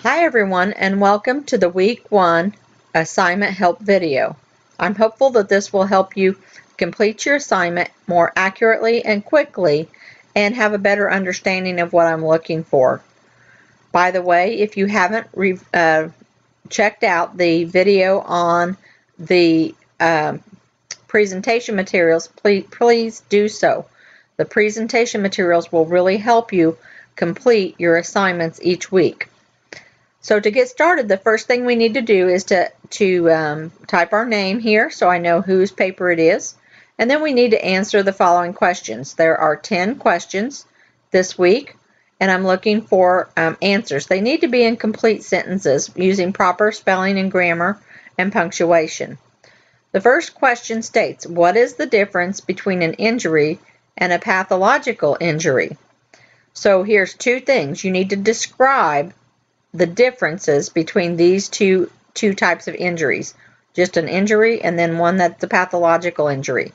Hi everyone, and welcome to the week 1 assignment help video. I'm hopeful that this will help you complete your assignment more accurately and quickly and have a better understanding of what I'm looking for. By the way, if you haven't checked out the video on the presentation materials, please do so. The presentation materials will really help you complete your assignments each week. So to get started, the first thing we need to do is to type our name here so I know whose paper it is. And then we need to answer the following questions. There are 10 questions this week, and I'm looking for answers. They need to be in complete sentences using proper spelling and grammar and punctuation. The first question states, what is the difference between an injury and a pathological injury? So here's two things. You need to describe the differences between these two types of injuries. Just an injury and then one that's a pathological injury.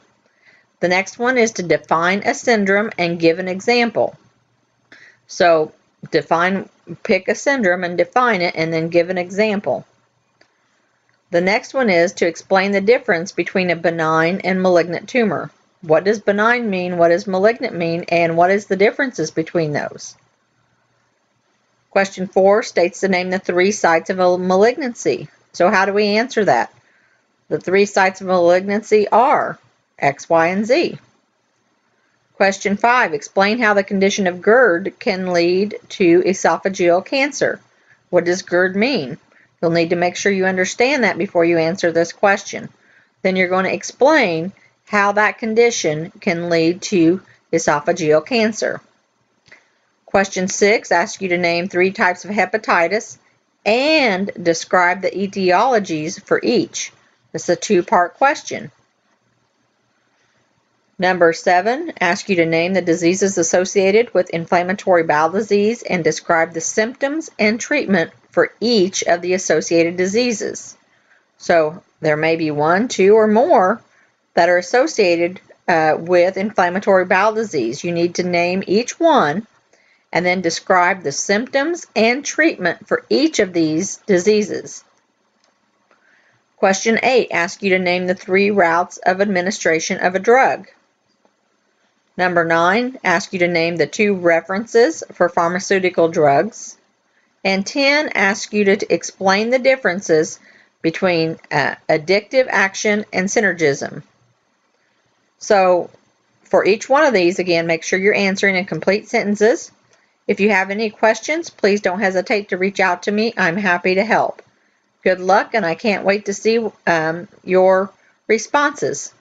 The next one is to define a syndrome and give an example. So pick a syndrome and define it and then give an example. The next one is to explain the difference between a benign and malignant tumor. What does benign mean? What does malignant mean? And what is the differences between those? Question 4 states to name the 3 sites of a malignancy. So how do we answer that? The 3 sites of malignancy are X, Y, and Z. Question 5, explain how the condition of GERD can lead to esophageal cancer. What does GERD mean? You'll need to make sure you understand that before you answer this question. Then you're going to explain how that condition can lead to esophageal cancer. Question 6 asks you to name 3 types of hepatitis and describe the etiologies for each. This is a 2-part question. Number 7 asks you to name the diseases associated with inflammatory bowel disease and describe the symptoms and treatment for each of the associated diseases. So there may be 1, 2, or more that are associated with inflammatory bowel disease. You need to name each one and then describe the symptoms and treatment for each of these diseases. Question 8 asks you to name the 3 routes of administration of a drug. Number 9 asks you to name the 2 references for pharmaceutical drugs. And 10 asks you to explain the differences between addictive action and synergism. So for each one of these, again, make sure you're answering in complete sentences. If you have any questions, please don't hesitate to reach out to me. I'm happy to help. Good luck, and I can't wait to see your responses.